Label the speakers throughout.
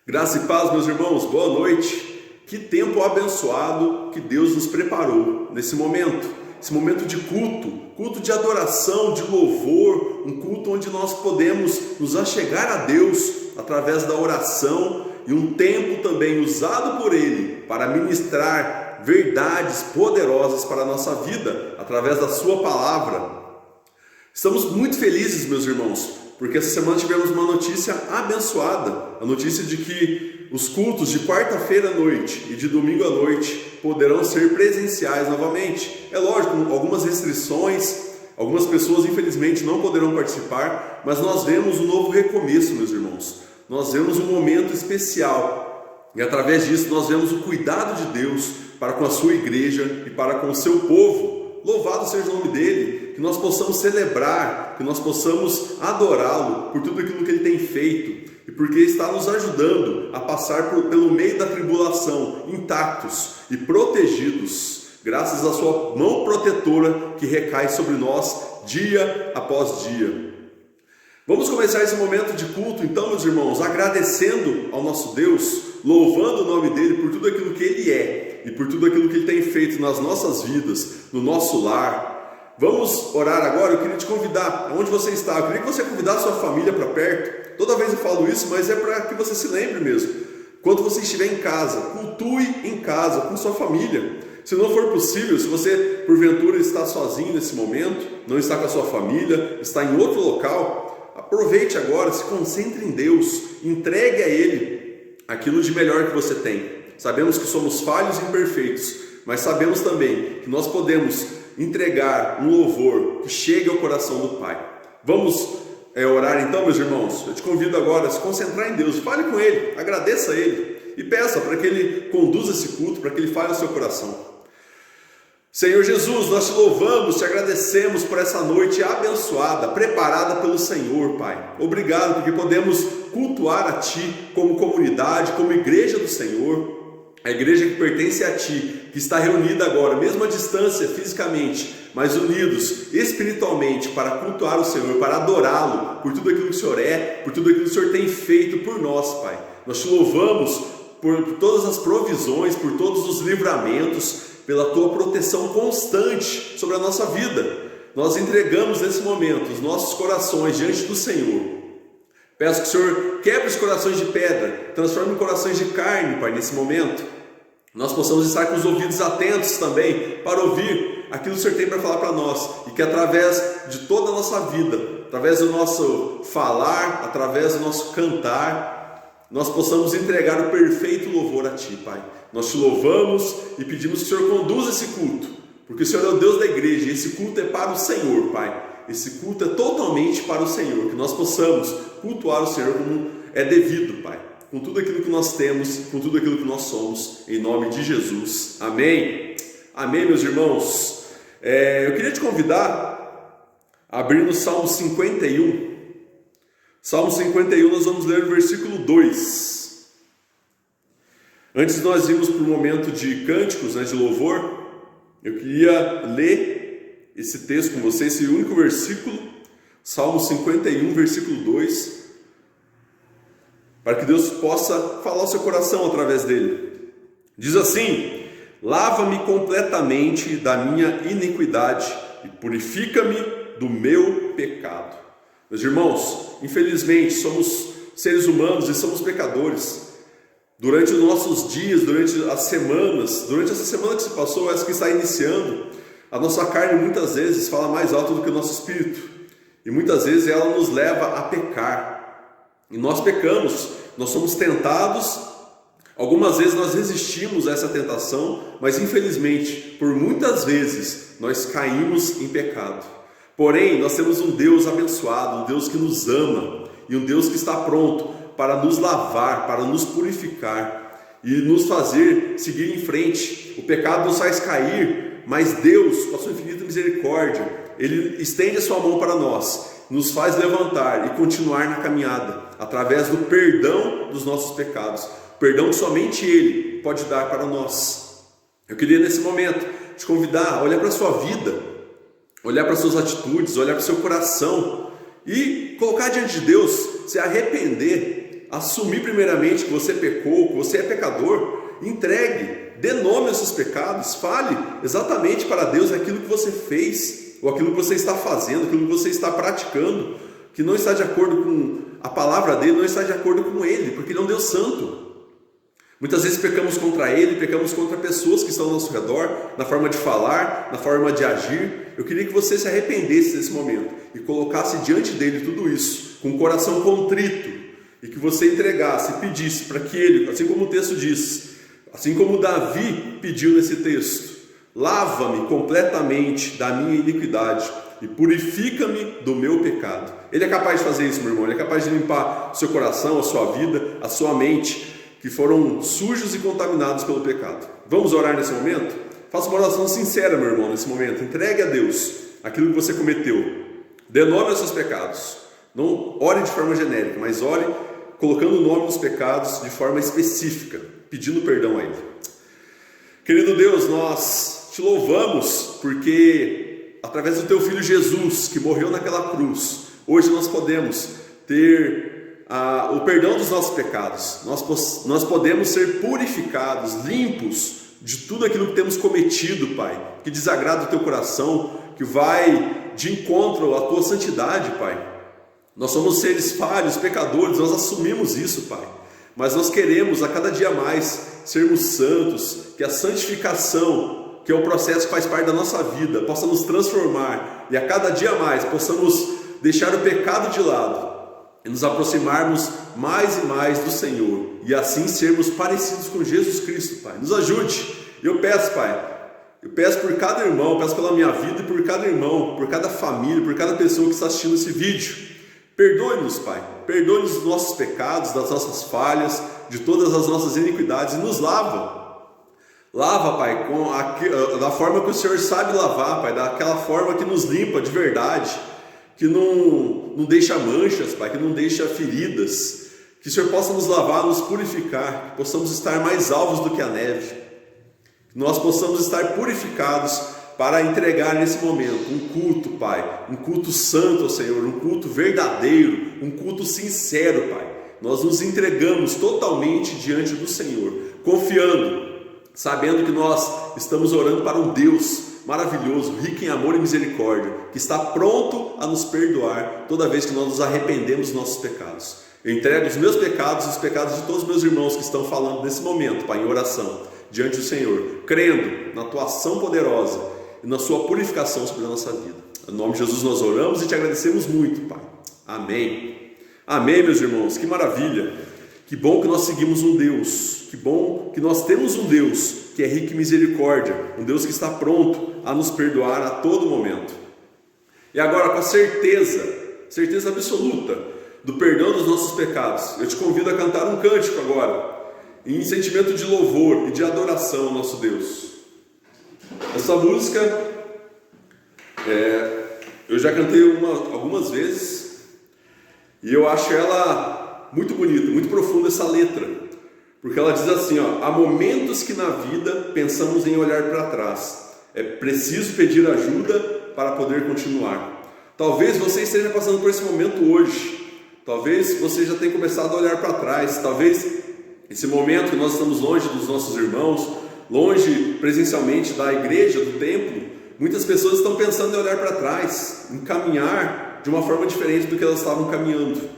Speaker 1: Graça e paz, meus irmãos, boa noite. Que tempo abençoado que Deus nos preparou nesse momento. Esse momento de culto de adoração, de louvor, um culto onde nós podemos nos achegar a Deus através da oração e um tempo também usado por Ele para ministrar verdades poderosas para a nossa vida através da Sua palavra. Estamos muito felizes, meus irmãos, porque essa semana tivemos uma notícia abençoada, a notícia de que os cultos de quarta-feira à noite e de domingo à noite poderão ser presenciais novamente. É lógico, algumas restrições, algumas pessoas infelizmente não poderão participar, mas nós vemos um novo recomeço, meus irmãos. Nós vemos um momento especial e através disso nós vemos o cuidado de Deus para com a sua igreja e para com o seu povo. Louvado seja o nome dele, que nós possamos celebrar, que nós possamos adorá-lo por tudo aquilo que ele tem feito e porque está nos ajudando a passar pelo meio da tribulação intactos e protegidos, graças à sua mão protetora que recai sobre nós dia após dia. Vamos começar esse momento de culto então, meus irmãos, agradecendo ao nosso Deus, louvando o nome dele por tudo aquilo que ele é e por tudo aquilo que ele tem feito nas nossas vidas, no nosso lar. Vamos orar agora. Eu queria te convidar, onde você está, eu queria que você convidasse a sua família para perto. Toda vez eu falo isso, mas é para que você se lembre mesmo. Quando você estiver em casa, cultue em casa, com sua família. Se não for possível, se você porventura está sozinho nesse momento, não está com a sua família, está em outro local, aproveite agora, se concentre em Deus, entregue a Ele aquilo de melhor que você tem. Sabemos que somos falhos e imperfeitos, mas sabemos também que nós podemos entregar um louvor que chegue ao coração do Pai. Vamos orar então, meus irmãos? Eu te convido agora a se concentrar em Deus, fale com Ele, agradeça a Ele e peça para que Ele conduza esse culto, para que Ele fale ao seu coração. Senhor Jesus, nós te louvamos, te agradecemos por essa noite abençoada, preparada pelo Senhor, Pai. Obrigado porque podemos cultuar a Ti como comunidade, como igreja do Senhor, a igreja que pertence a Ti, que está reunida agora, mesmo à distância fisicamente, mas unidos espiritualmente para cultuar o Senhor, para adorá-lo por tudo aquilo que o Senhor é, por tudo aquilo que o Senhor tem feito por nós, Pai. Nós te louvamos por todas as provisões, por todos os livramentos, pela Tua proteção constante sobre a nossa vida. Nós entregamos nesse momento os nossos corações diante do Senhor. Peço que o Senhor quebre os corações de pedra, transforme em corações de carne, Pai, nesse momento. Nós possamos estar com os ouvidos atentos também para ouvir aquilo que o Senhor tem para falar para nós. E que através de toda a nossa vida, através do nosso falar, através do nosso cantar, nós possamos entregar o perfeito louvor a Ti, Pai. Nós Te louvamos e pedimos que o Senhor conduza esse culto, porque o Senhor é o Deus da igreja e esse culto é para o Senhor, Pai. Esse culto é totalmente para o Senhor, que nós possamos cultuar o Senhor como é devido, Pai, com tudo aquilo que nós temos, com tudo aquilo que nós somos, em nome de Jesus. Amém. Amém, meus irmãos. Eu queria te convidar a abrir no Salmo 51. Salmo 51, nós vamos ler o versículo 2. Antes de nós irmos para o momento de cânticos, de louvor, eu queria ler esse texto com vocês, esse único versículo, Salmo 51, versículo 2, para que Deus possa falar ao seu coração através dele. Diz assim: lava-me completamente da minha iniquidade e purifica-me do meu pecado. Meus irmãos, infelizmente somos seres humanos e somos pecadores. Durante os nossos dias, durante as semanas, durante essa semana que se passou, essa que está iniciando, a nossa carne muitas vezes fala mais alto do que o nosso espírito. E muitas vezes ela nos leva a pecar. E nós pecamos, nós somos tentados. Algumas vezes nós resistimos a essa tentação, mas infelizmente, por muitas vezes, nós caímos em pecado. Porém, nós temos um Deus abençoado, um Deus que nos ama e um Deus que está pronto para nos lavar, para nos purificar e nos fazer seguir em frente. O pecado nos faz cair, mas Deus, com a sua infinita misericórdia, Ele estende a sua mão para nós, nos faz levantar e continuar na caminhada, através do perdão dos nossos pecados, perdão que somente Ele pode dar para nós. Eu queria nesse momento te convidar a olhar para a sua vida, olhar para as suas atitudes, olhar para o seu coração e colocar diante de Deus, se arrepender assumir primeiramente que você pecou, que você é pecador, entregue, dê nome aos seus pecados, fale exatamente para Deus aquilo que você fez, ou aquilo que você está fazendo, aquilo que você está praticando, que não está de acordo com a palavra dele, não está de acordo com ele, porque ele é um Deus santo. Muitas vezes pecamos contra ele, pecamos contra pessoas que estão ao nosso redor, na forma de falar, na forma de agir. Eu queria que você se arrependesse desse momento e colocasse diante dele tudo isso, com o coração contrito, e que você entregasse e pedisse para que ele, assim como o texto diz, assim como Davi pediu nesse texto, lava-me completamente da minha iniquidade e purifica-me do meu pecado. Ele é capaz de fazer isso, meu irmão. Ele é capaz de limpar o seu coração, a sua vida, a sua mente, que foram sujos e contaminados pelo pecado. Vamos orar nesse momento? Faça uma oração sincera, meu irmão, nesse momento. Entregue a Deus aquilo que você cometeu. Dê nome aos seus pecados. Não ore de forma genérica, mas ore colocando o nome nos pecados de forma específica, pedindo perdão a Ele. Querido Deus, nós te louvamos porque através do Teu Filho Jesus, que morreu naquela cruz, hoje nós podemos ter o perdão dos nossos pecados. Nós podemos ser purificados, limpos de tudo aquilo que temos cometido, Pai, que desagrada o Teu coração, que vai de encontro à Tua santidade, Pai. Nós somos seres falhos, pecadores, nós assumimos isso, Pai. Mas nós queremos a cada dia mais sermos santos, que a santificação, que é o processo que faz parte da nossa vida, possa nos transformar e a cada dia mais possamos deixar o pecado de lado e nos aproximarmos mais e mais do Senhor e assim sermos parecidos com Jesus Cristo, Pai. Nos ajude. Eu peço, Pai, eu peço por cada irmão, peço pela minha vida e por cada irmão, por cada família, por cada pessoa que está assistindo esse vídeo. Perdoe-nos, Pai, perdoe-nos dos nossos pecados, das nossas falhas, de todas as nossas iniquidades e nos lava. Lava, Pai, da forma que o Senhor sabe lavar, Pai, daquela forma que nos limpa de verdade, que não deixa manchas, Pai, que não deixa feridas, que o Senhor possa nos lavar, nos purificar, que possamos estar mais alvos do que a neve, que nós possamos estar purificados para entregar nesse momento um culto, Pai, um culto santo ao Senhor, um culto verdadeiro, um culto sincero, Pai. Nós nos entregamos totalmente diante do Senhor, confiando, sabendo que nós estamos orando para um Deus maravilhoso, rico em amor e misericórdia, que está pronto a nos perdoar toda vez que nós nos arrependemos dos nossos pecados. Eu entrego os meus pecados e os pecados de todos os meus irmãos que estão falando nesse momento, Pai, em oração, diante do Senhor, crendo na Tua ação poderosa e na Sua purificação sobre a nossa vida. Em nome de Jesus nós oramos e Te agradecemos muito, Pai. Amém. Amém, meus irmãos, que maravilha. Que bom que nós seguimos um Deus, que bom que nós temos um Deus que é rico em misericórdia, um Deus que está pronto a nos perdoar a todo momento. E agora, com a certeza absoluta do perdão dos nossos pecados, eu te convido a cantar um cântico agora, em sentimento de louvor e de adoração ao nosso Deus. Essa música, eu já cantei algumas vezes, e eu acho ela muito bonita, muito profunda essa letra, porque ela diz assim, há momentos que na vida pensamos em olhar para trás, é preciso pedir ajuda para poder continuar. Talvez você esteja passando por esse momento hoje, talvez você já tenha começado a olhar para trás, talvez esse momento que nós estamos longe dos nossos irmãos, longe presencialmente da igreja, do templo, muitas pessoas estão pensando em olhar para trás, em caminhar de uma forma diferente do que elas estavam caminhando.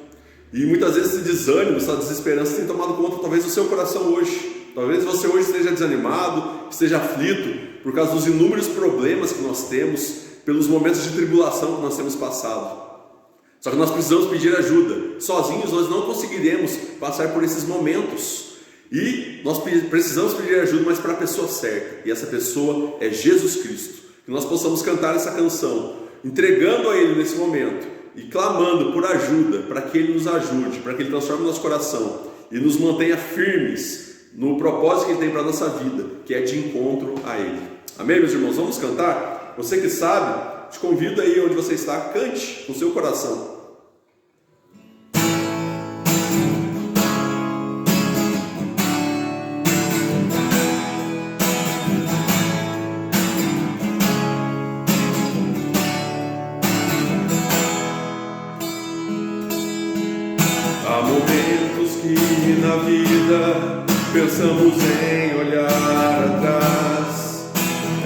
Speaker 1: E muitas vezes esse desânimo, essa desesperança tem tomado conta talvez do seu coração hoje. Talvez você hoje esteja desanimado, esteja aflito por causa dos inúmeros problemas que nós temos, pelos momentos de tribulação que nós temos passado. Só que nós precisamos pedir ajuda. Sozinhos nós não conseguiremos passar por esses momentos. E nós precisamos pedir ajuda, mas para a pessoa certa. E essa pessoa é Jesus Cristo. Que nós possamos cantar essa canção, entregando a Ele nesse momento e clamando por ajuda, para que Ele nos ajude, para que Ele transforme o nosso coração e nos mantenha firmes no propósito que Ele tem para a nossa vida, que é de encontro a Ele. Amém, meus irmãos? Vamos cantar? Você que sabe, te convido aí onde você está, cante com o seu coração. Há momentos que vida pensamos em olhar atrás,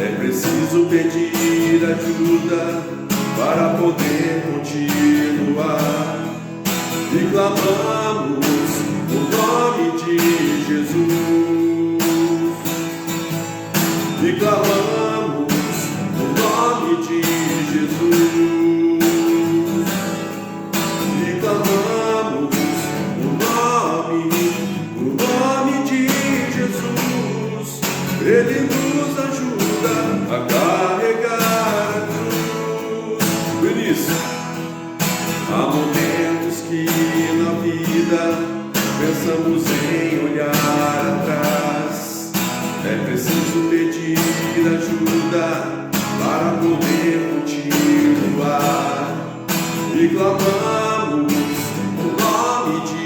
Speaker 1: é preciso pedir ajuda para poder continuar. E clamamos o nome de Jesus. E clamamos o nome de Jesus. E clamamos o nome de Jesus. Ele nos ajuda a carregar a cruz. Por isso, há momentos que na vida pensamos em olhar atrás, é preciso pedir ajuda para poder continuar. E clamamos o nome de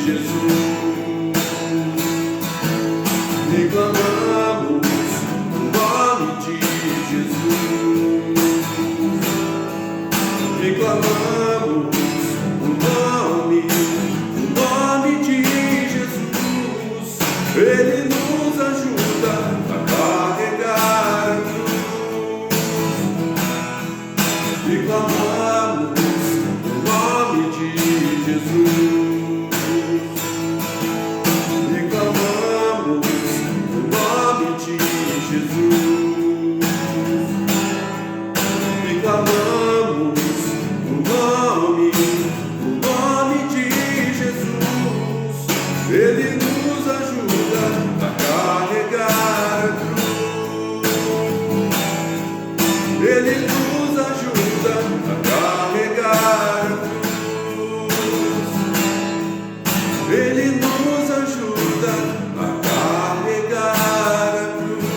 Speaker 1: Jesus. E clamamos o nome de Jesus. E clamamos o nome de Jesus. Ele nos ajuda a carregar a cruz. E clamamos o nome de Jesus. E clamamos o nome de Jesus. E clamamos o nome de Jesus. Ele nos ajuda a carregar a cruz. Ele nos ajuda a carregar a cruz. Ele nos ajuda a carregar a cruz.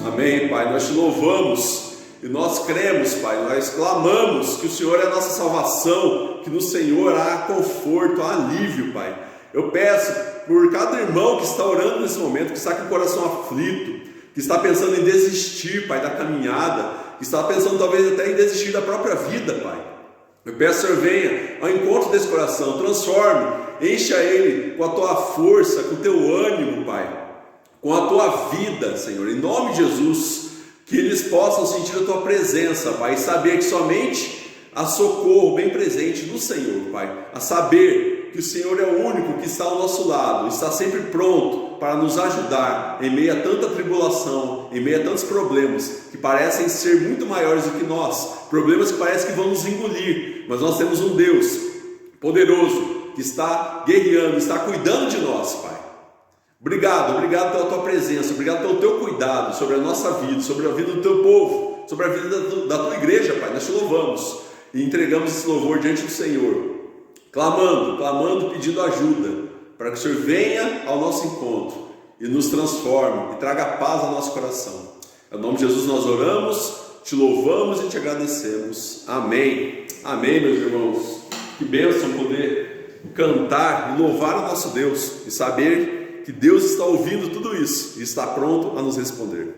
Speaker 1: Amém, Pai, nós te louvamos e nós cremos, Pai, nós clamamos que o Senhor é a nossa salvação, que no Senhor há conforto, há alívio, Pai. Eu peço por cada irmão que está orando nesse momento, que está com o coração aflito, que está pensando em desistir, Pai, da caminhada, que está pensando talvez até em desistir da própria vida, Pai. Eu peço, Senhor, venha ao encontro desse coração, transforme, encha ele com a tua força, com o teu ânimo, Pai, com a tua vida, Senhor, em nome de Jesus, que eles possam sentir a tua presença, Pai, e saber que somente há socorro bem presente no Senhor, Pai, a saber que o Senhor é o único que está ao nosso lado, está sempre pronto para nos ajudar em meio a tanta tribulação, em meio a tantos problemas que parecem ser muito maiores do que nós, problemas que parecem que vão nos engolir, mas nós temos um Deus poderoso que está guerreando, está cuidando de nós, Pai. Obrigado pela tua presença, obrigado pelo teu cuidado sobre a nossa vida, sobre a vida do teu povo, sobre a vida da tua igreja, Pai. Nós te louvamos e entregamos esse louvor diante do Senhor, clamando, pedindo ajuda, para que o Senhor venha ao nosso encontro e nos transforme e traga paz ao nosso coração. Em nome de Jesus nós oramos, te louvamos e te agradecemos. Amém. Amém, meus irmãos. Que bênção poder cantar e louvar o nosso Deus e saber que Deus está ouvindo tudo isso e está pronto a nos responder.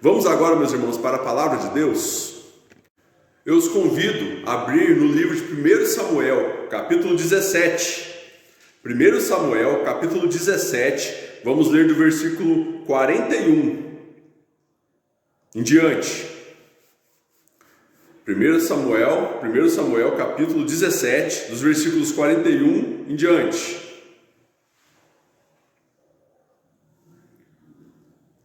Speaker 1: Vamos agora, meus irmãos, para a palavra de Deus. Eu os convido a abrir no livro de 1 Samuel, capítulo 17. 1 Samuel, capítulo 17, vamos ler do versículo 41 em diante. 1 Samuel, capítulo 17, dos versículos 41 em diante.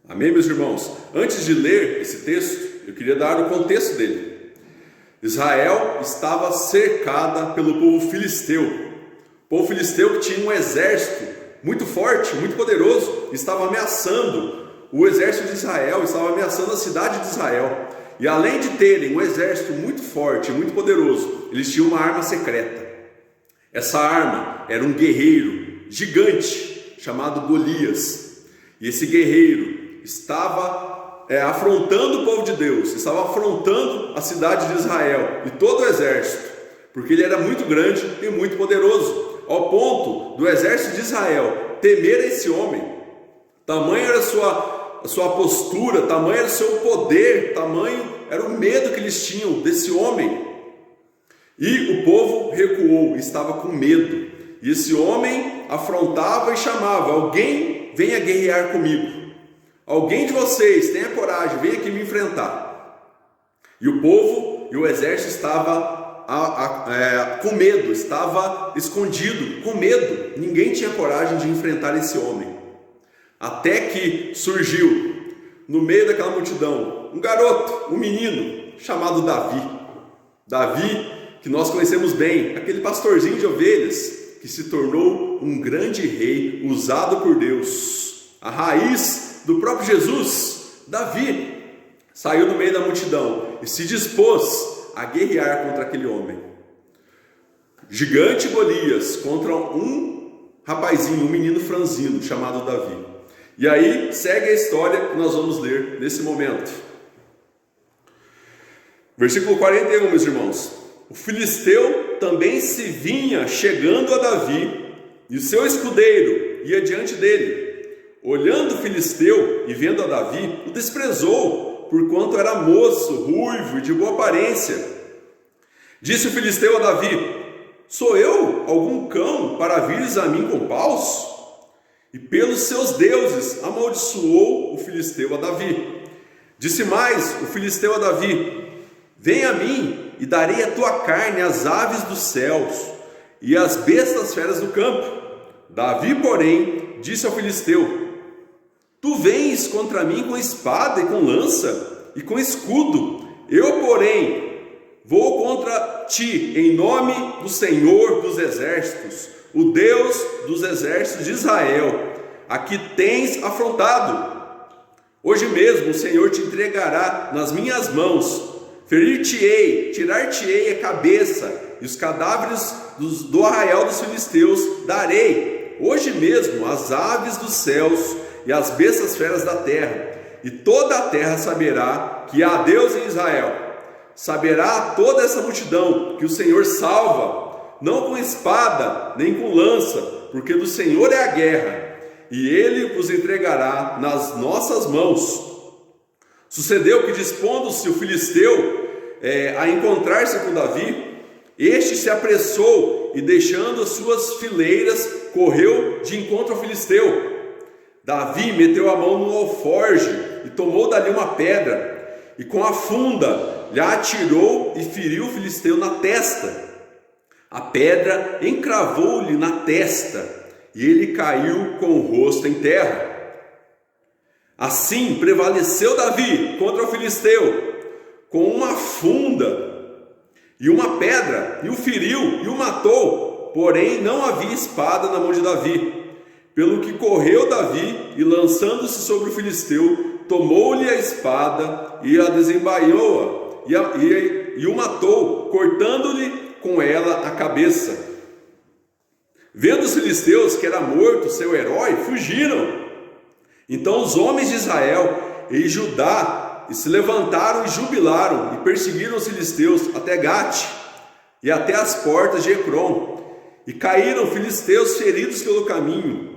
Speaker 1: Amém, meus irmãos? Antes de ler esse texto, eu queria dar o contexto dele. Israel estava cercada pelo povo filisteu. O povo filisteu que tinha um exército muito forte, muito poderoso, estava ameaçando o exército de Israel, estava ameaçando a cidade de Israel. E além de terem um exército muito forte, muito poderoso, eles tinham uma arma secreta. Essa arma era um guerreiro gigante chamado Golias. E esse guerreiro estava afrontando o povo de Deus, estava afrontando a cidade de Israel e todo o exército, porque ele era muito grande e muito poderoso, ao ponto do exército de Israel temer esse homem. Tamanho era a sua postura, tamanho era o seu poder, tamanho era o medo que eles tinham desse homem. E o povo recuou, estava com medo. E esse homem afrontava e chamava: alguém venha guerrear comigo. Alguém de vocês tenha coragem, venha aqui me enfrentar. E o povo e o exército estava com medo, estava escondido, com medo. Ninguém tinha coragem de enfrentar esse homem. Até que surgiu, no meio daquela multidão, um garoto, um menino, chamado Davi. Davi, que nós conhecemos bem, aquele pastorzinho de ovelhas, que se tornou um grande rei, usado por Deus. A raiz do próprio Jesus, Davi, saiu no meio da multidão e se dispôs a guerrear contra aquele homem. Gigante Golias contra um rapazinho, um menino franzino chamado Davi. E aí segue a história que nós vamos ler nesse momento. Versículo 41, meus irmãos. O filisteu também se vinha chegando a Davi, e o seu escudeiro ia diante dele. Olhando o filisteu e vendo a Davi, o desprezou, porquanto era moço, ruivo e de boa aparência. Disse o filisteu a Davi: sou eu algum cão para vires a mim com paus? E pelos seus deuses amaldiçoou o filisteu a Davi. Disse mais o filisteu a Davi: vem a mim e darei a tua carne às aves dos céus e às bestas feras do campo. Davi, porém, disse ao filisteu: tu vens contra mim com espada e com lança e com escudo. Eu, porém, vou contra ti em nome do Senhor dos exércitos, o Deus dos exércitos de Israel, a que tens afrontado. Hoje mesmo o Senhor te entregará nas minhas mãos. Ferir-te-ei, tirar-te-ei a cabeça, e os cadáveres do arraial dos filisteus darei hoje mesmo às aves dos céus e às bestas feras da terra. E toda a terra saberá que há Deus em Israel. Saberá toda essa multidão que o Senhor salva, não com espada nem com lança, porque do Senhor é a guerra, e Ele vos entregará nas nossas mãos. Sucedeu que, dispondo-se o filisteu a encontrar-se com Davi, este se apressou e, deixando as suas fileiras, correu de encontro ao filisteu. Davi meteu a mão no alforje e tomou dali uma pedra, e com a funda lhe atirou e feriu o filisteu na testa. A pedra encravou-lhe na testa, e ele caiu com o rosto em terra. Assim prevaleceu Davi contra o filisteu, com uma funda e uma pedra, e o feriu e o matou, porém não havia espada na mão de Davi. Pelo que correu Davi, e lançando-se sobre o filisteu, tomou-lhe a espada e a desembainhou e o matou, cortando-lhe com ela a cabeça. Vendo os filisteus que era morto seu herói, fugiram. Então os homens de Israel e Judá se levantaram e jubilaram, e perseguiram os filisteus até Gate e até as portas de Ecrom, e caíram filisteus feridos pelo caminho,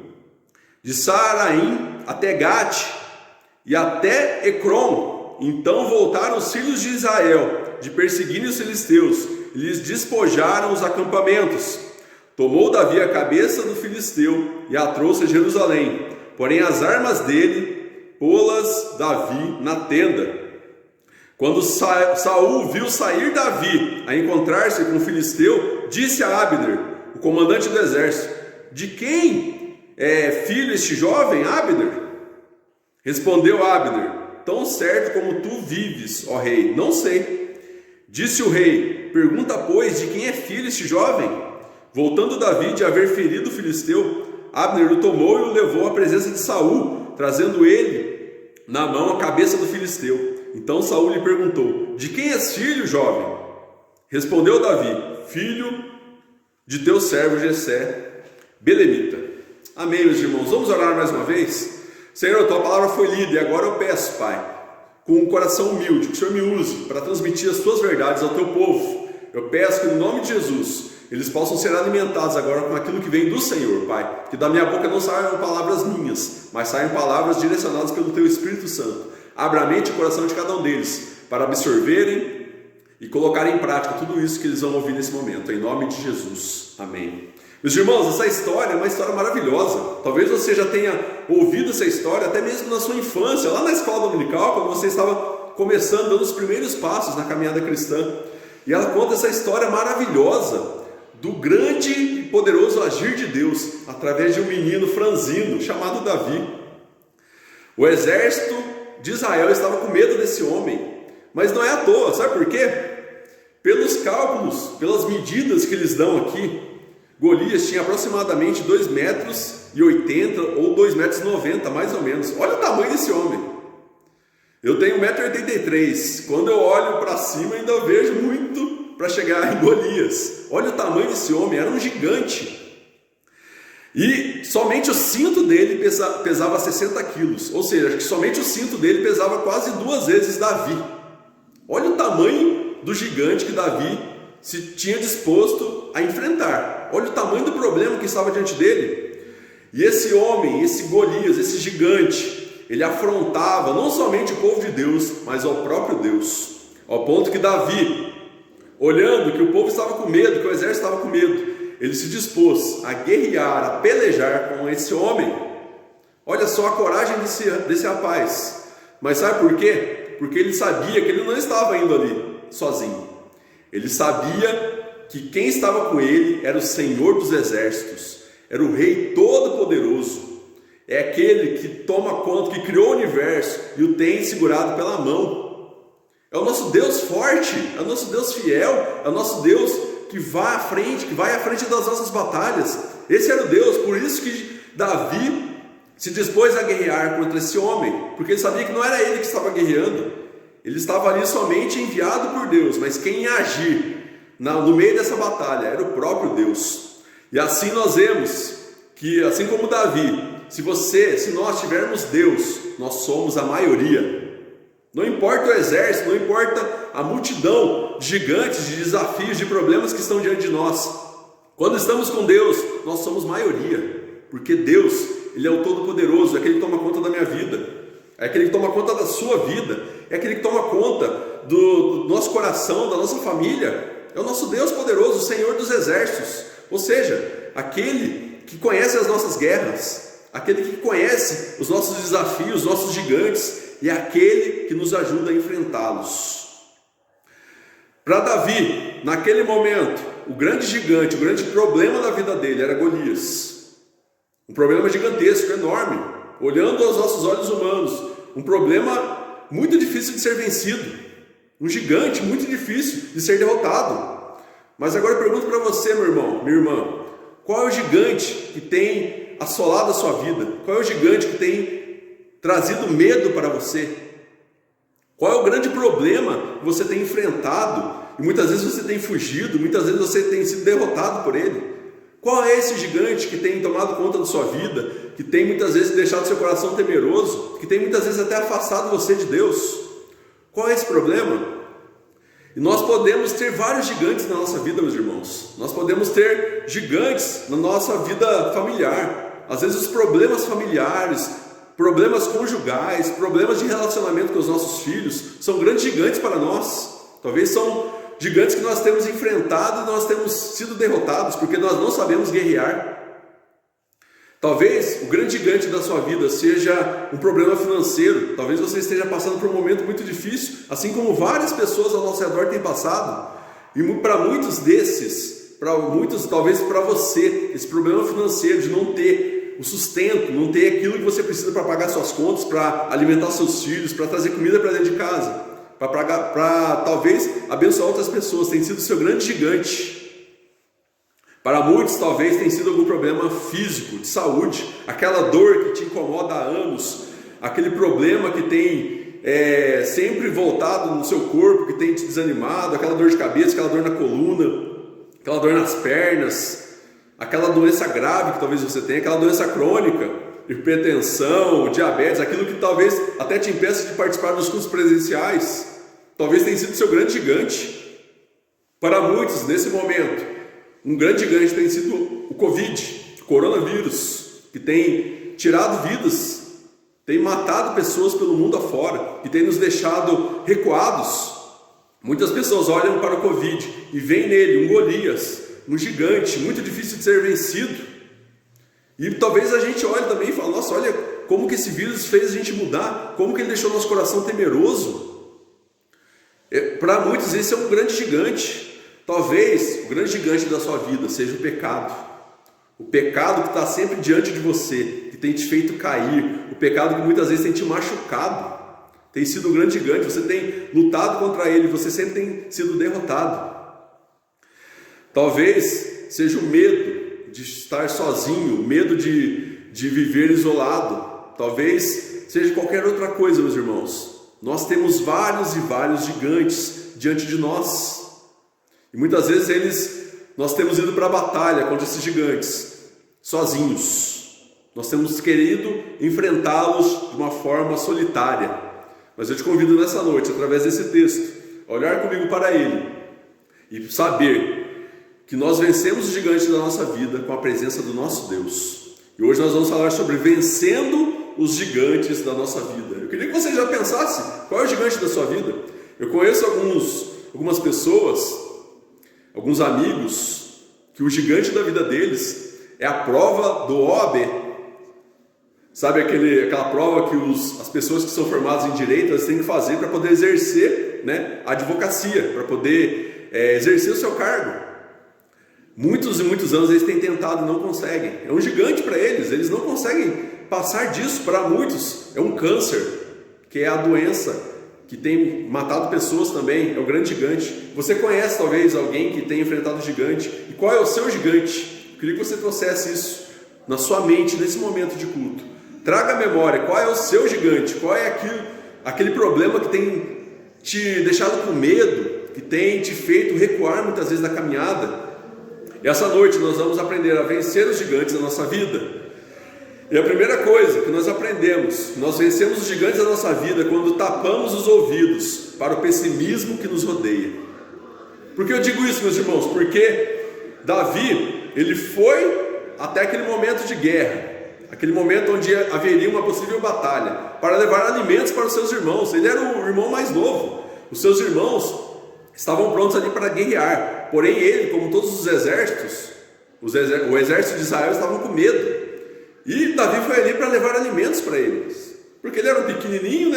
Speaker 1: de Saaraim até Gate e até Ecrom. Então voltaram os filhos de Israel de perseguirem os filisteus, e lhes despojaram os acampamentos. Tomou Davi a cabeça do filisteu e a trouxe a Jerusalém, porém as armas dele pô-las Davi na tenda. Quando Saul viu sair Davi a encontrar-se com o filisteu, disse a Abner, o comandante do exército: de quem é filho este jovem, Abner? Respondeu Abner: tão certo como tu vives, ó rei, não sei. Disse o rei: pergunta, pois, de quem é filho este jovem? Voltando Davi de haver ferido o filisteu, Abner o tomou e o levou à presença de Saul, trazendo ele na mão a cabeça do filisteu. Então Saul lhe perguntou: de quem és filho, jovem? Respondeu Davi: filho de teu servo Jessé, belemita. Amém, meus irmãos. Vamos orar mais uma vez? Senhor, a tua palavra foi lida, e agora eu peço, Pai, com um coração humilde, que o Senhor me use para transmitir as tuas verdades ao teu povo. Eu peço que, no nome de Jesus, eles possam ser alimentados agora com aquilo que vem do Senhor, Pai. Que da minha boca não saiam palavras minhas, mas saiam palavras direcionadas pelo Teu Espírito Santo. Abra a mente e o coração de cada um deles para absorverem e colocar em prática tudo isso que eles vão ouvir nesse momento, em nome de Jesus. Amém. Meus irmãos, essa história é uma história maravilhosa. Talvez você já tenha ouvido essa história até mesmo na sua infância, lá na escola dominical, quando você estava começando, dando os primeiros passos na caminhada cristã. E ela conta essa história maravilhosa do grande e poderoso agir de Deus através de um menino franzino chamado Davi. O exército de Israel estava com medo desse homem, mas não é à toa, sabe por quê? Pelos cálculos, pelas medidas que eles dão aqui, Golias tinha aproximadamente 2,80 metros ou 2,90 metros, mais ou menos. Olha o tamanho desse homem. Eu tenho 1,83 m. Quando eu olho para cima, ainda vejo muito para chegar em Golias. Olha o tamanho desse homem, era um gigante. E somente o cinto dele pesava 60 quilos. Ou seja, que somente o cinto dele pesava quase 2 vezes Davi. Olha o tamanho do gigante que Davi se tinha disposto a enfrentar. Olha o tamanho do problema que estava diante dele. E esse homem, esse Golias, esse gigante, ele afrontava não somente o povo de Deus, mas ao próprio Deus. Ao ponto que Davi, olhando que o povo estava com medo, que o exército estava com medo, ele se dispôs a guerrear, a pelejar com esse homem. Olha só a coragem desse rapaz. Mas sabe por quê? Porque ele sabia que ele não estava indo ali sozinho. Ele sabia que quem estava com ele era o Senhor dos exércitos, era o Rei Todo-Poderoso. É aquele que toma conta, que criou o universo e o tem segurado pela mão. É o nosso Deus forte, é o nosso Deus fiel, é o nosso Deus que vai à frente, das nossas batalhas. Esse era o Deus, por isso que Davi se dispôs a guerrear contra esse homem, porque ele sabia que não era ele que estava guerreando, ele estava ali somente enviado por Deus, mas quem ia agir no meio dessa batalha era o próprio Deus. E assim nós vemos que, assim como Davi, se nós tivermos Deus, nós somos a maioria. Não importa o exército, não importa a multidão de gigantes, de desafios, de problemas que estão diante de nós. Quando estamos com Deus, nós somos maioria, porque Deus, Ele é o Todo-Poderoso, é aquele que toma conta da minha vida, é aquele que toma conta da sua vida, é aquele que toma conta do nosso coração, da nossa família. É o nosso Deus poderoso, o Senhor dos exércitos, ou seja, aquele que conhece as nossas guerras, aquele que conhece os nossos desafios, os nossos gigantes, e é aquele que nos ajuda a enfrentá-los. Para Davi, naquele momento, o grande gigante, o grande problema da vida dele era Golias. Um problema gigantesco, enorme, olhando aos nossos olhos humanos, um problema muito difícil de ser vencido, um gigante muito difícil de ser derrotado. Mas agora eu pergunto para você, meu irmão, minha irmã, qual é o gigante que tem assolado a sua vida? Qual é o gigante que tem trazido medo para você? Qual é o grande problema que você tem enfrentado e muitas vezes você tem fugido, muitas vezes você tem sido derrotado por ele? Qual é esse gigante que tem tomado conta da sua vida, que tem muitas vezes deixado seu coração temeroso, que tem muitas vezes até afastado você de Deus? Qual é esse problema? E nós podemos ter vários gigantes na nossa vida, meus irmãos. Nós podemos ter gigantes na nossa vida familiar. Às vezes os problemas familiares, problemas conjugais, problemas de relacionamento com os nossos filhos são grandes gigantes para nós. Talvez são gigantes que nós temos enfrentado e nós temos sido derrotados porque nós não sabemos guerrear. Talvez o grande gigante da sua vida seja um problema financeiro. Talvez você esteja passando por um momento muito difícil, assim como várias pessoas ao nosso redor têm passado. E para muitos desses, talvez para você, esse problema financeiro de não ter o sustento, não ter aquilo que você precisa para pagar suas contas, para alimentar seus filhos, para trazer comida para dentro de casa, para talvez abençoar outras pessoas, tem sido o seu grande gigante. Para muitos talvez tenha sido algum problema físico, de saúde, aquela dor que te incomoda há anos, aquele problema que tem sempre voltado no seu corpo, que tem te desanimado, aquela dor de cabeça, aquela dor na coluna, aquela dor nas pernas, aquela doença grave que talvez você tenha, aquela doença crônica, hipertensão, diabetes, aquilo que talvez até te impeça de participar dos cursos presenciais, talvez tenha sido seu grande gigante. Para muitos, nesse momento, um grande gigante tem sido o Covid, o coronavírus, que tem tirado vidas, tem matado pessoas pelo mundo afora, que tem nos deixado recuados. Muitas pessoas olham para o Covid e veem nele um Golias, um gigante, muito difícil de ser vencido. E talvez a gente olhe também e fale, nossa, olha como que esse vírus fez a gente mudar, como que ele deixou nosso coração temeroso. Para muitos esse é um grande gigante. Talvez o grande gigante da sua vida seja o pecado. O pecado que está sempre diante de você, que tem te feito cair, o pecado que muitas vezes tem te machucado. Tem sido um grande gigante, você tem lutado contra ele, você sempre tem sido derrotado. Talvez seja o medo de estar sozinho, o medo de viver isolado. Talvez seja qualquer outra coisa, meus irmãos. Nós temos vários e vários gigantes diante de nós. E muitas vezes nós temos ido para a batalha contra esses gigantes, sozinhos. Nós temos querido enfrentá-los de uma forma solitária. Mas eu te convido nessa noite, através desse texto, a olhar comigo para ele e saber que nós vencemos os gigantes da nossa vida com a presença do nosso Deus. E hoje nós vamos falar sobre vencendo os gigantes da nossa vida. Eu queria que você já pensasse qual é o gigante da sua vida. Eu conheço algumas pessoas, alguns amigos, que o gigante da vida deles é a prova do OAB. Sabe aquela prova que as pessoas que são formadas em direito têm que fazer para poder exercer, a advocacia, para poder exercer o seu cargo. Muitos e muitos anos eles têm tentado e não conseguem. É um gigante para eles, eles não conseguem passar disso. Para muitos é um câncer, que é a doença que tem matado pessoas também, é o grande gigante. Você conhece talvez alguém que tem enfrentado o gigante? E qual é o seu gigante? Eu queria que você trouxesse isso na sua mente nesse momento de culto. Traga a memória, qual é o seu gigante, qual é aquele problema que tem te deixado com medo, que tem te feito recuar muitas vezes na caminhada. E essa noite nós vamos aprender a vencer os gigantes da nossa vida. E a primeira coisa que nós aprendemos, nós vencemos os gigantes da nossa vida quando tapamos os ouvidos para o pessimismo que nos rodeia. Por que eu digo isso, meus irmãos? Porque Davi, ele foi até aquele momento de guerra, aquele momento onde haveria uma possível batalha, para levar alimentos para os seus irmãos. Ele era o irmão mais novo. Os seus irmãos estavam prontos ali para guerrear. Porém ele, como todos os exércitos, o exército de Israel estavam com medo. E Davi foi ali para levar alimentos para eles. Porque ele era um pequenininho,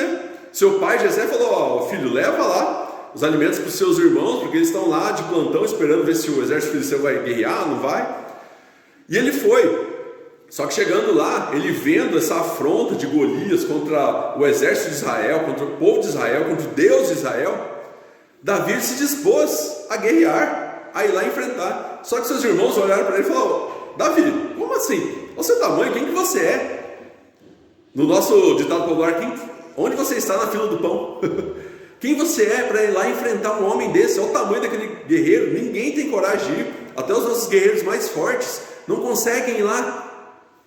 Speaker 1: Seu pai Jessé falou, filho, leva lá os alimentos para os seus irmãos, porque eles estão lá de plantão esperando ver se o exército filisteu vai guerrear, não vai. E ele foi. Só que chegando lá, ele vendo essa afronta de Golias contra o exército de Israel, contra o povo de Israel, contra o Deus de Israel, Davi se dispôs a guerrear, a ir lá enfrentar. Só que seus irmãos olharam para ele e falaram, Davi, como assim? Olha o seu tamanho, quem que você é? No nosso ditado popular, onde você está na fila do pão? Quem você é para ir lá enfrentar um homem desse? Olha o tamanho daquele guerreiro, ninguém tem coragem de ir. Até os nossos guerreiros mais fortes não conseguem ir lá.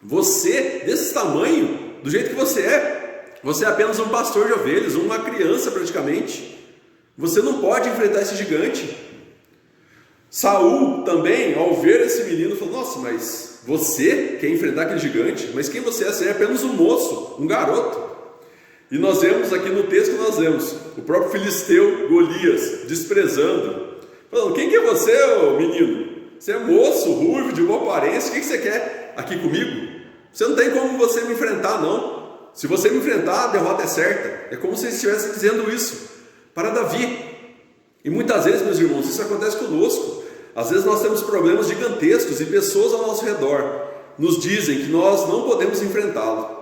Speaker 1: Você, desse tamanho, do jeito que você é apenas um pastor de ovelhas, uma criança praticamente. Você não pode enfrentar esse gigante. Saul também, ao ver esse menino, falou, nossa, mas você quer enfrentar aquele gigante? Mas quem você é? Você é apenas um moço, um garoto. E nós vemos aqui no texto que nós vemos, o próprio filisteu Golias, desprezando, falando, quem que é você, ô menino? Você é moço, ruivo, de boa aparência, o que você quer aqui comigo? Você não tem como você me enfrentar, não. Se você me enfrentar, a derrota é certa. É como se ele estivesse dizendo isso para Davi. E muitas vezes, meus irmãos, isso acontece conosco. Às vezes nós temos problemas gigantescos e pessoas ao nosso redor nos dizem que nós não podemos enfrentá-lo.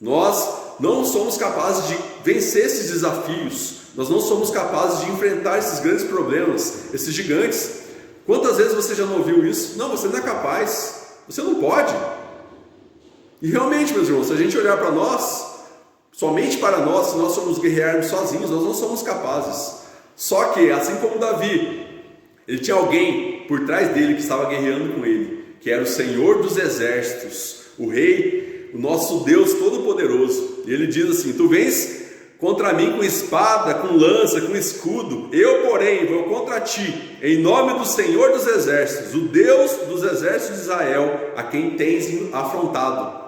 Speaker 1: Nós não somos capazes de vencer esses desafios. Nós não somos capazes de enfrentar esses grandes problemas, esses gigantes. Quantas vezes você já não ouviu isso? Não, você não é capaz. Você não pode. E realmente, meus irmãos, se a gente olhar para nós, somente para nós, se nós somos guerrearmos sozinhos, nós não somos capazes. Só que, assim como Davi, ele tinha alguém por trás dele que estava guerreando com ele, que era o Senhor dos Exércitos, o Rei, o nosso Deus Todo-Poderoso. E ele diz assim, tu vens contra mim com espada, com lança, com escudo, eu, porém, vou contra ti, em nome do Senhor dos Exércitos, o Deus dos Exércitos de Israel, a quem tens afrontado.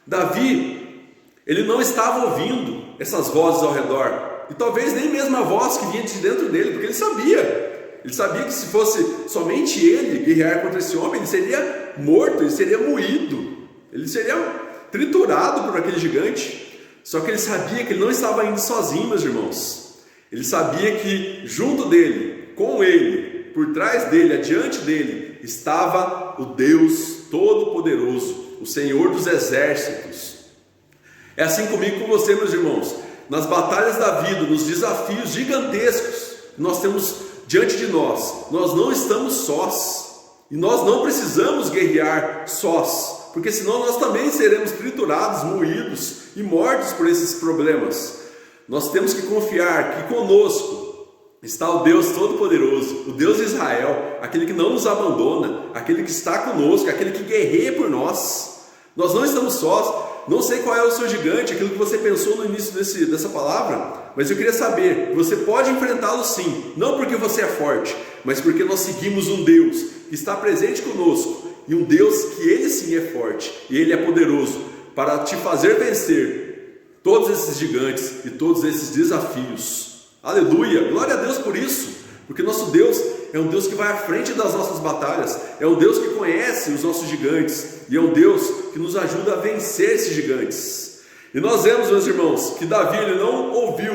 Speaker 1: Davi, ele não estava ouvindo essas vozes ao redor, E talvez nem mesmo a voz que vinha de dentro dele, porque ele sabia que se fosse somente ele guerrear contra esse homem, ele seria morto, ele seria moído, ele seria triturado por aquele gigante. Só que ele sabia que ele não estava indo sozinho, meus irmãos. Ele sabia que junto dele, com ele, por trás dele, adiante dele, estava o Deus Todo-Poderoso, o Senhor dos Exércitos. É assim comigo e com você, meus irmãos. Nas batalhas da vida, nos desafios gigantescos que nós temos diante de nós não estamos sós. E nós não precisamos guerrear sós, porque senão nós também seremos triturados, moídos e mortos por esses problemas. Nós temos que confiar que conosco está o Deus Todo-Poderoso, o Deus de Israel, aquele que não nos abandona, aquele que está conosco, aquele que guerreia por nós. Nós não estamos sós. Não sei qual é o seu gigante, aquilo que você pensou no início dessa palavra, mas eu queria saber, você pode enfrentá-lo sim, não porque você é forte, mas porque nós seguimos um Deus que está presente conosco, e um Deus que ele sim é forte, e ele é poderoso, para te fazer vencer todos esses gigantes e todos esses desafios. Aleluia, glória a Deus por isso, porque nosso Deus é um Deus que vai à frente das nossas batalhas, é um Deus que conhece os nossos gigantes, e é um Deus que nos ajuda a vencer esses gigantes. E nós vemos, meus irmãos, que Davi ele não ouviu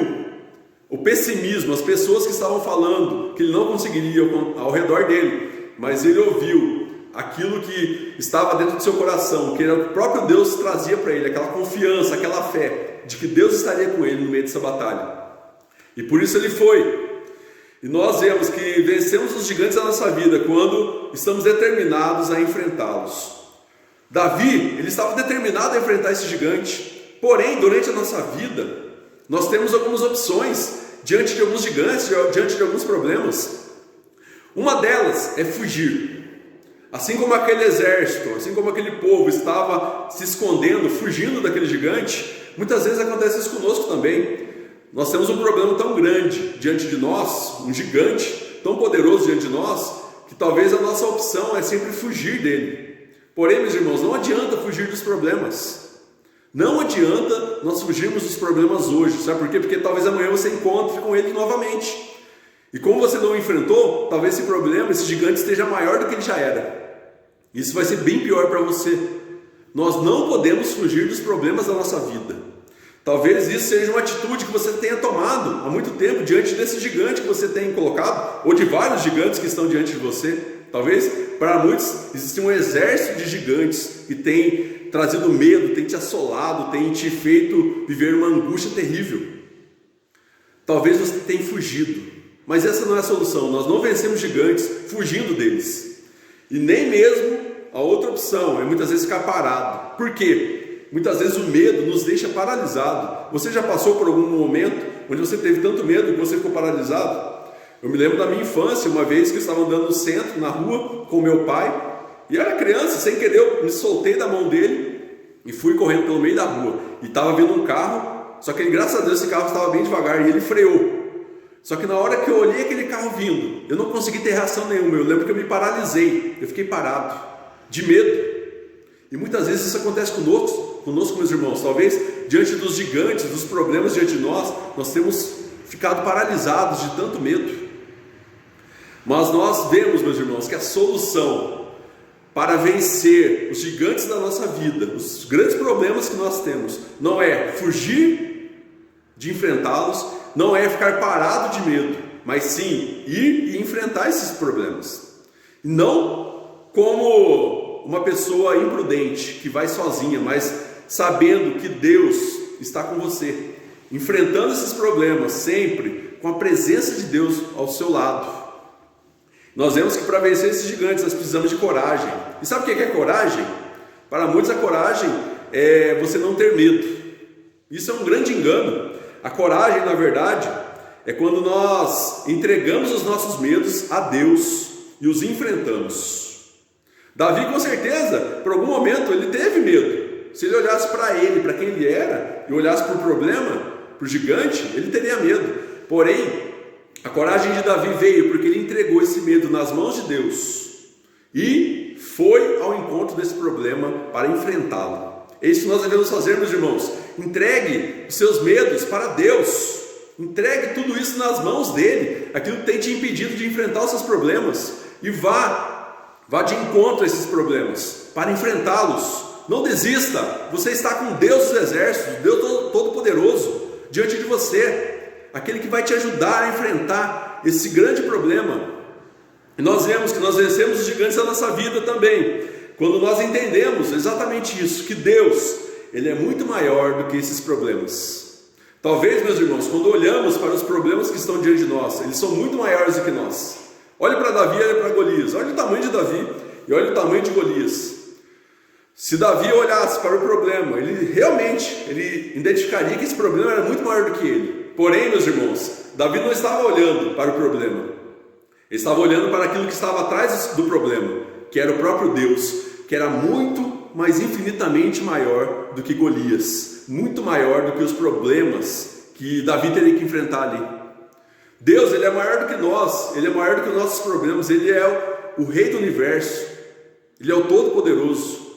Speaker 1: o pessimismo, as pessoas que estavam falando que ele não conseguiria ao redor dele, mas ele ouviu aquilo que estava dentro do seu coração, que o próprio Deus trazia para ele, aquela confiança, aquela fé, de que Deus estaria com ele no meio dessa batalha. E por isso ele foi. E nós vemos que vencemos os gigantes da nossa vida quando estamos determinados a enfrentá-los. Davi, ele estava determinado a enfrentar esse gigante, porém, durante a nossa vida, nós temos algumas opções diante de alguns gigantes, diante de alguns problemas. Uma delas é fugir. Assim como aquele exército, assim como aquele povo estava se escondendo, fugindo daquele gigante, muitas vezes acontece isso conosco também. Nós temos um problema tão grande diante de nós, um gigante tão poderoso diante de nós, que talvez a nossa opção é sempre fugir dele. Porém, meus irmãos, não adianta fugir dos problemas. Não adianta nós fugirmos dos problemas hoje. Sabe por quê? Porque talvez amanhã você encontre com ele novamente. E como você não o enfrentou, talvez esse problema, esse gigante esteja maior do que ele já era. Isso vai ser bem pior para você. Nós não podemos fugir dos problemas da nossa vida. Talvez isso seja uma atitude que você tenha tomado há muito tempo diante desse gigante que você tem colocado, ou de vários gigantes que estão diante de você. Talvez para muitos existe um exército de gigantes que tem trazido medo, tem te assolado, tem te feito viver uma angústia terrível. Talvez você tenha fugido, mas essa não é a solução. Nós não vencemos gigantes fugindo deles. E nem mesmo a outra opção é muitas vezes ficar parado. Por quê? Muitas vezes o medo nos deixa paralisado. Você já passou por algum momento onde você teve tanto medo que você ficou paralisado? Eu me lembro da minha infância, uma vez que eu estava andando no centro, na rua, com meu pai, e eu era criança, sem querer, eu me soltei da mão dele e fui correndo pelo meio da rua. E estava vindo um carro, só que graças a Deus esse carro estava bem devagar e ele freou. Só que na hora que eu olhei aquele carro vindo, eu não consegui ter reação nenhuma. Eu lembro que eu me paralisei, eu fiquei parado, de medo. E muitas vezes isso acontece conosco, meus irmãos. Talvez diante dos gigantes, dos problemas diante de nós temos ficado paralisados de tanto medo. Mas nós vemos, meus irmãos, que a solução para vencer os gigantes da nossa vida, os grandes problemas que nós temos, não é fugir de enfrentá-los, não é ficar parado de medo, mas sim ir e enfrentar esses problemas. Não como uma pessoa imprudente que vai sozinha, mas sabendo que Deus está com você, enfrentando esses problemas sempre com a presença de Deus ao seu lado. Nós vemos que para vencer esses gigantes nós precisamos de coragem. E sabe o que é coragem? Para muitos a coragem é você não ter medo. Isso é um grande engano. A coragem, na verdade, é quando nós entregamos os nossos medos a Deus e os enfrentamos. Davi, com certeza, por algum momento ele teve medo. Se ele olhasse para ele, para quem ele era, e olhasse para o problema, para o gigante, ele teria medo. Porém, a coragem de Davi veio porque ele entregou esse medo nas mãos de Deus e foi ao encontro desse problema para enfrentá-lo. É isso que nós devemos fazer, meus irmãos. Entregue os seus medos para Deus. Entregue tudo isso nas mãos dele, aquilo que tem te impedido de enfrentar os seus problemas, e vá de encontro a esses problemas, para enfrentá-los. Não desista, você está com Deus dos exércitos, Deus Todo-Poderoso, diante de você, aquele que vai te ajudar a enfrentar esse grande problema. E nós vemos que nós vencemos os gigantes da nossa vida também, quando nós entendemos exatamente isso, que Deus, Ele é muito maior do que esses problemas. Talvez, meus irmãos, quando olhamos para os problemas que estão diante de nós, eles são muito maiores do que nós. Olhe para Davi e olhe para Golias, olhe o tamanho de Davi e olhe o tamanho de Golias. Se Davi olhasse para o problema, ele identificaria que esse problema era muito maior do que ele. Porém, meus irmãos, Davi não estava olhando para o problema. Ele estava olhando para aquilo que estava atrás do problema, que era o próprio Deus, que era muito, mas infinitamente maior do que Golias, muito maior do que os problemas que Davi teria que enfrentar ali. Deus, Ele é maior do que nós, Ele é maior do que os nossos problemas, Ele é o Rei do Universo, Ele é o Todo-Poderoso.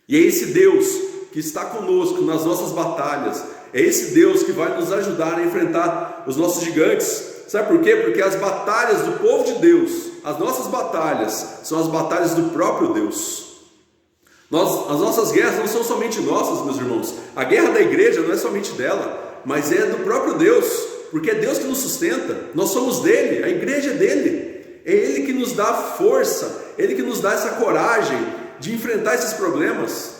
Speaker 1: E é esse Deus que está conosco nas nossas batalhas, é esse Deus que vai nos ajudar a enfrentar os nossos gigantes. Sabe por quê? Porque as batalhas do povo de Deus, as nossas batalhas, são as batalhas do próprio Deus. As nossas guerras não são somente nossas, meus irmãos. A guerra da igreja não é somente dela, mas é do próprio Deus, porque é Deus que nos sustenta. Nós somos dele, a igreja é dele. É Ele que nos dá força, Ele que nos dá essa coragem de enfrentar esses problemas.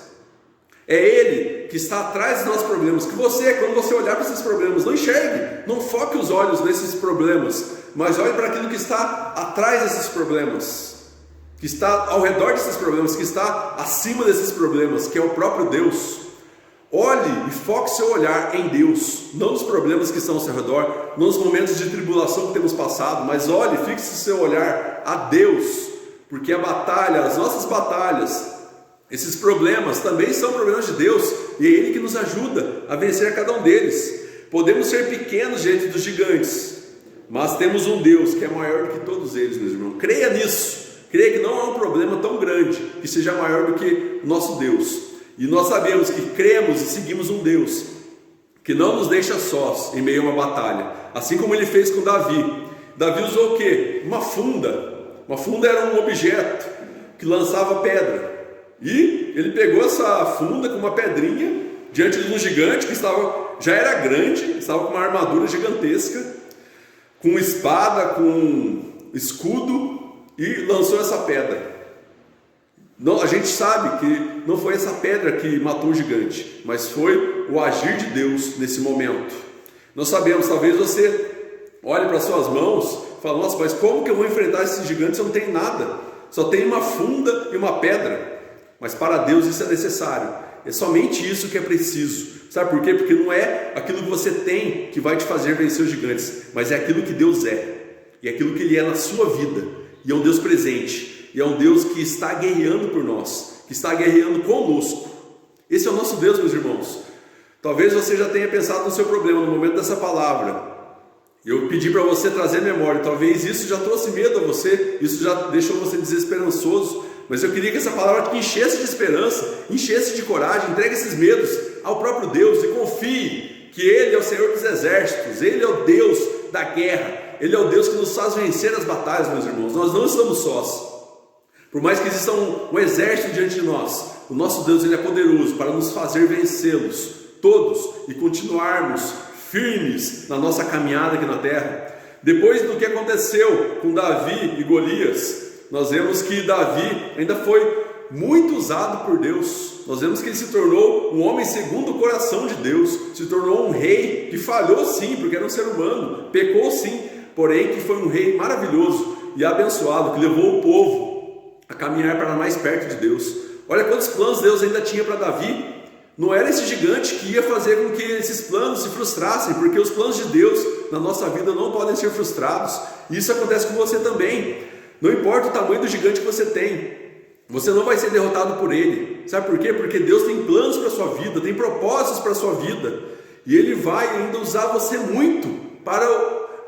Speaker 1: É Ele que está atrás dos nossos problemas, que você, quando você olhar para esses problemas, não enxergue, não foque os olhos nesses problemas, mas olhe para aquilo que está atrás desses problemas, que está ao redor desses problemas, que está acima desses problemas, que é o próprio Deus. Olhe e foque seu olhar em Deus, não nos problemas que estão ao seu redor, não nos momentos de tribulação que temos passado, mas olhe, fixe seu olhar a Deus, porque a batalha, as nossas batalhas, esses problemas também são problemas de Deus, e é Ele que nos ajuda a vencer cada um deles. Podemos ser pequenos diante dos gigantes, mas temos um Deus que é maior do que todos eles, meus irmãos. Creia nisso, creia que não há um problema tão grande que seja maior do que o nosso Deus. E nós sabemos que cremos e seguimos um Deus que não nos deixa sós em meio a uma batalha, assim como Ele fez com Davi. Davi usou o quê? Uma funda. Uma funda era um objeto que lançava pedra. E ele pegou essa funda com uma pedrinha diante de um gigante que já era grande, estava com uma armadura gigantesca, com espada, com escudo, e lançou essa pedra. Não, a gente sabe que não foi essa pedra que matou o gigante, mas foi o agir de Deus nesse momento. Nós sabemos, talvez você olhe para suas mãos e fale: nossa, mas como que eu vou enfrentar esse gigante se eu não tenho nada? Só tenho uma funda e uma pedra. Mas para Deus isso é necessário, é somente isso que é preciso. Sabe por quê? Porque não é aquilo que você tem que vai te fazer vencer os gigantes, mas é aquilo que Deus é, e aquilo que Ele é na sua vida. E é um Deus presente, e é um Deus que está guerreando por nós, que está guerreando conosco. Esse é o nosso Deus, meus irmãos. Talvez você já tenha pensado no seu problema no momento dessa palavra. Eu pedi para você trazer memória, talvez isso já trouxe medo a você, isso já deixou você desesperançoso. Mas eu queria que essa palavra te enchesse de esperança, enchesse de coragem, entregue esses medos ao próprio Deus e confie que Ele é o Senhor dos exércitos, Ele é o Deus da guerra, Ele é o Deus que nos faz vencer as batalhas, meus irmãos. Nós não estamos sós. Por mais que exista um exército diante de nós, o nosso Deus, Ele é poderoso para nos fazer vencê-los todos e continuarmos firmes na nossa caminhada aqui na terra. Depois do que aconteceu com Davi e Golias, nós vemos que Davi ainda foi muito usado por Deus. Nós vemos que ele se tornou um homem segundo o coração de Deus, se tornou um rei que falhou sim, porque era um ser humano, pecou sim, porém que foi um rei maravilhoso e abençoado, que levou o povo a caminhar para mais perto de Deus. Olha quantos planos Deus ainda tinha para Davi. Não era esse gigante que ia fazer com que esses planos se frustrassem, porque os planos de Deus na nossa vida não podem ser frustrados, e isso acontece com você também. Não importa o tamanho do gigante que você tem, você não vai ser derrotado por ele. Sabe por quê? Porque Deus tem planos para a sua vida, tem propósitos para a sua vida, e Ele vai ainda usar você muito para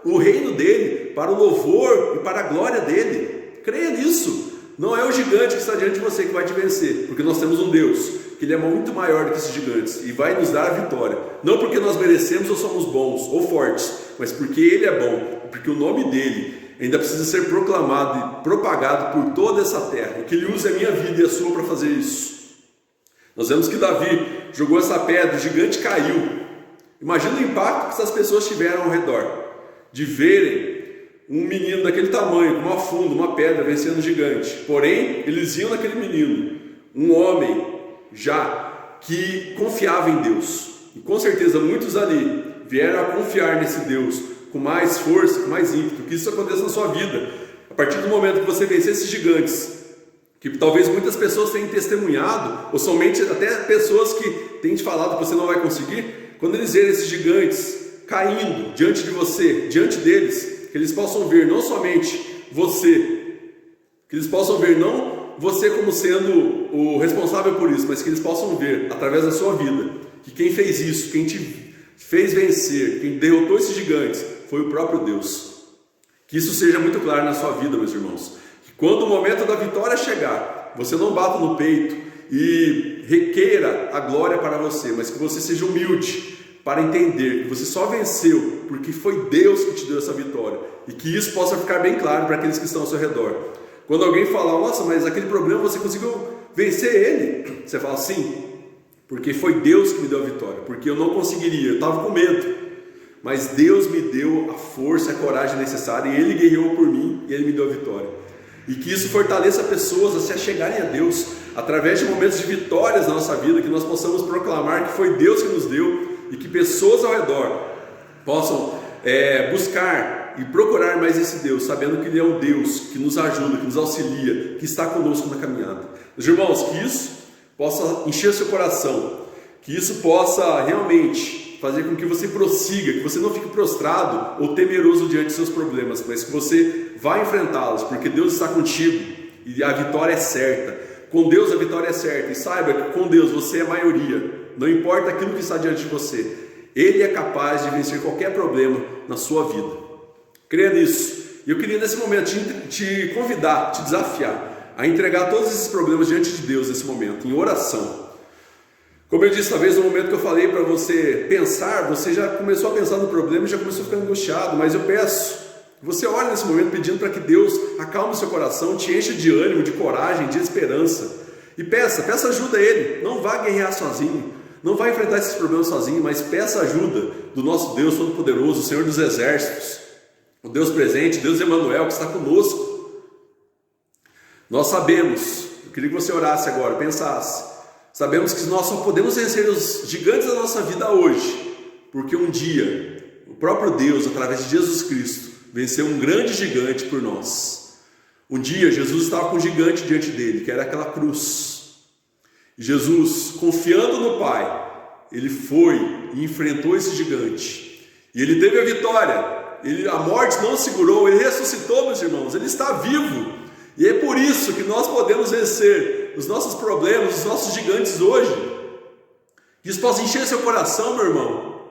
Speaker 1: o reino dEle, para o louvor e para a glória dEle. Creia nisso. Não é o gigante que está diante de você que vai te vencer, porque nós temos um Deus que Ele é muito maior do que esses gigantes e vai nos dar a vitória. Não porque nós merecemos ou somos bons ou fortes, mas porque Ele é bom, porque o nome dEle ainda precisa ser proclamado e propagado por toda essa terra, e que Ele use a minha vida e a sua para fazer isso. Nós vemos que Davi jogou essa pedra, o gigante caiu. Imagina o impacto que essas pessoas tiveram ao redor, de verem um menino daquele tamanho, com uma funda, uma pedra, vencendo o gigante. Porém, eles viam naquele menino um homem já que confiava em Deus. E com certeza muitos ali vieram a confiar nesse Deus com mais força, com mais ímpeto. Que isso aconteça na sua vida. A partir do momento que você vencer esses gigantes, que talvez muitas pessoas tenham testemunhado, ou somente até pessoas que têm te falado que você não vai conseguir, quando eles verem esses gigantes caindo diante de você, diante deles, que eles possam ver não somente você, que eles possam ver não você como sendo o responsável por isso, mas que eles possam ver através da sua vida, que quem fez isso, quem te fez vencer, quem derrotou esses gigantes, foi o próprio Deus. Que isso seja muito claro na sua vida, meus irmãos. Que quando o momento da vitória chegar, você não bata no peito e requeira a glória para você, mas que você seja humilde para entender que você só venceu porque foi Deus que te deu essa vitória, e que isso possa ficar bem claro para aqueles que estão ao seu redor. Quando alguém falar, nossa, mas aquele problema você conseguiu vencer ele, você fala, sim, porque foi Deus que me deu a vitória, porque eu não conseguiria, eu estava com medo, mas Deus me deu a força, a coragem necessária, e Ele guerreou por mim, e Ele me deu a vitória. E que isso fortaleça pessoas a se achegarem a Deus, através de momentos de vitórias na nossa vida, que nós possamos proclamar que foi Deus que nos deu, e que pessoas ao redor possam buscar e procurar mais esse Deus, sabendo que Ele é um Deus que nos ajuda, que nos auxilia, que está conosco na caminhada. Meus irmãos, que isso possa encher seu coração, que isso possa realmente fazer com que você prossiga, que você não fique prostrado ou temeroso diante dos seus problemas, mas que você vá enfrentá-los, porque Deus está contigo e a vitória é certa. Com Deus a vitória é certa, e saiba que com Deus você é maioria. Não importa aquilo que está diante de você, Ele é capaz de vencer qualquer problema na sua vida. Creia nisso. E eu queria nesse momento te convidar, te desafiar a entregar todos esses problemas diante de Deus nesse momento, em oração. Como eu disse, talvez no momento que eu falei para você pensar, você já começou a pensar no problema e já começou a ficar angustiado, mas eu peço que você olhe nesse momento pedindo para que Deus acalme o seu coração, te encha de ânimo, de coragem, de esperança. E peça ajuda a Ele. Não vá guerrear sozinho, não vá enfrentar esses problemas sozinho, mas peça ajuda do nosso Deus Todo-Poderoso, o Senhor dos Exércitos, o Deus presente, Deus Emanuel, que está conosco. Nós sabemos, eu queria que você orasse agora, pensasse, sabemos que nós só podemos vencer os gigantes da nossa vida hoje, porque um dia o próprio Deus, através de Jesus Cristo, venceu um grande gigante por nós. Um dia Jesus estava com um gigante diante dele, que era aquela cruz. Jesus, confiando no Pai, ele foi e enfrentou esse gigante. E ele teve a vitória. A morte não o segurou, ele ressuscitou, meus irmãos. Ele está vivo. E é por isso que nós podemos vencer os nossos problemas, os nossos gigantes hoje. Que isso possa encher seu coração, meu irmão.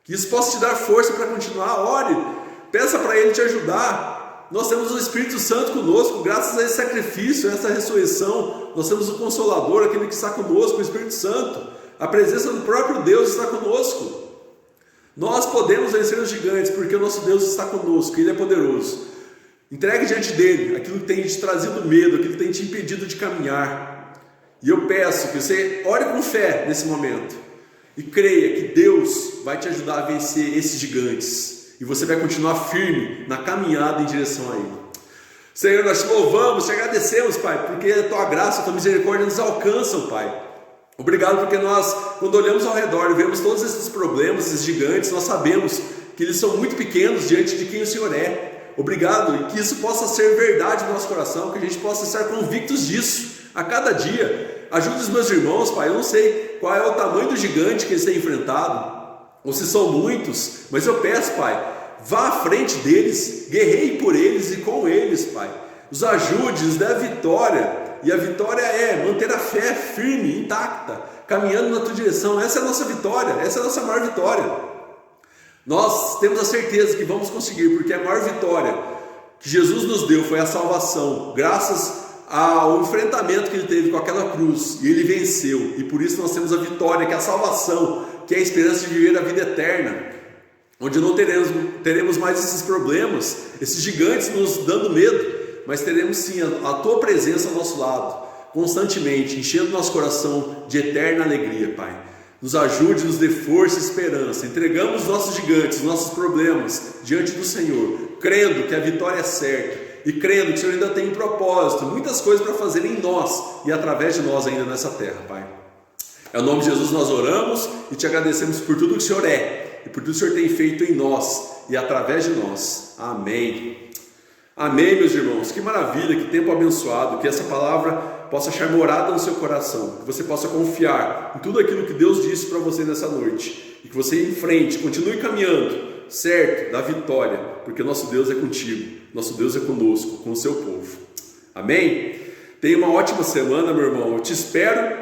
Speaker 1: Que isso possa te dar força para continuar. Ore, peça para Ele te ajudar. Nós temos o Espírito Santo conosco, graças a esse sacrifício, a essa ressurreição. Nós temos o Consolador, aquele que está conosco, o Espírito Santo. A presença do próprio Deus está conosco. Nós podemos vencer os gigantes, porque o nosso Deus está conosco, Ele é poderoso. Entregue diante dEle aquilo que tem te trazido medo, aquilo que tem te impedido de caminhar. E eu peço que você ore com fé nesse momento e creia que Deus vai te ajudar a vencer esses gigantes. E você vai continuar firme na caminhada em direção a Ele. Senhor, nós te louvamos, te agradecemos, Pai, porque a Tua graça, a Tua misericórdia nos alcançam, Pai. Obrigado porque nós, quando olhamos ao redor e vemos todos esses problemas, esses gigantes, nós sabemos que eles são muito pequenos diante de quem o Senhor é. Obrigado, e que isso possa ser verdade no nosso coração, que a gente possa estar convictos disso a cada dia. Ajude os meus irmãos, Pai, eu não sei qual é o tamanho do gigante que eles têm enfrentado, ou se são muitos, mas eu peço, Pai, vá à frente deles, guerreie por eles e com eles, Pai. Os ajude, os dê a vitória. E a vitória é manter a fé firme, intacta, caminhando na Tua direção. Essa é a nossa vitória, essa é a nossa maior vitória. Nós temos a certeza que vamos conseguir, porque a maior vitória que Jesus nos deu foi a salvação, graças ao enfrentamento que ele teve com aquela cruz, e ele venceu, e por isso nós temos a vitória, que é a salvação, que é a esperança de viver a vida eterna, onde não teremos mais esses problemas, esses gigantes nos dando medo, mas teremos sim a tua presença ao nosso lado, constantemente, enchendo nosso coração de eterna alegria, Pai. Nos ajude, nos dê força e esperança. Entregamos os nossos gigantes, os nossos problemas diante do Senhor, crendo que a vitória é certa e crendo que o Senhor ainda tem um propósito, muitas coisas para fazer em nós e através de nós ainda nessa terra, Pai. É o nome de Jesus nós oramos e te agradecemos por tudo que o Senhor é e por tudo que o Senhor tem feito em nós e através de nós. Amém. Amém, meus irmãos. Que maravilha, que tempo abençoado, que essa palavra possa achar morada no seu coração, que você possa confiar em tudo aquilo que Deus disse para você nessa noite e que você enfrente, continue caminhando, certo, da vitória, porque nosso Deus é contigo, nosso Deus é conosco, com o seu povo. Amém? Tenha uma ótima semana, meu irmão. Eu te espero,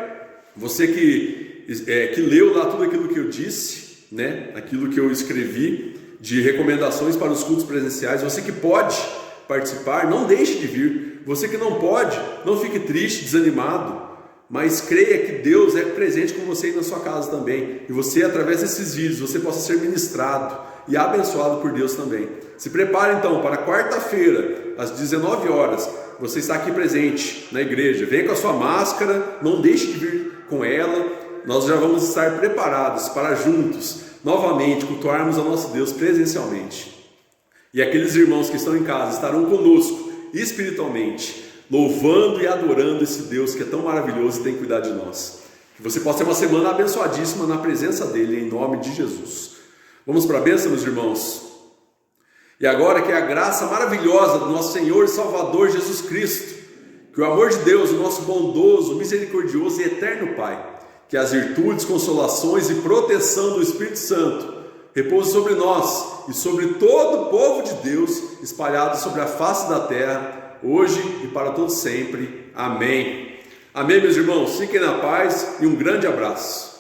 Speaker 1: você que leu lá tudo aquilo que eu disse, né? Aquilo que eu escrevi de recomendações para os cultos presenciais, você que pode participar, não deixe de vir. Você que não pode, não fique triste, desanimado, mas creia que Deus é presente com você e na sua casa também, e você, através desses vídeos, você possa ser ministrado e abençoado por Deus também. Se prepare então para quarta-feira, às 19 horas, você está aqui presente na igreja. Venha com a sua máscara, não deixe de vir com ela. Nós já vamos estar preparados para juntos, novamente, cultuarmos ao nosso Deus presencialmente. E aqueles irmãos que estão em casa estarão conosco espiritualmente, louvando e adorando esse Deus que é tão maravilhoso e tem cuidado de nós. Que você possa ter uma semana abençoadíssima na presença dele, em nome de Jesus. Vamos para a bênção, meus irmãos? E agora que a graça maravilhosa do nosso Senhor e Salvador Jesus Cristo, que o amor de Deus, o nosso bondoso, misericordioso e eterno Pai, que as virtudes, consolações e proteção do Espírito Santo repouse sobre nós e sobre todo o povo de Deus espalhado sobre a face da terra, hoje e para todos sempre. Amém. Amém, meus irmãos. Fiquem na paz e um grande abraço.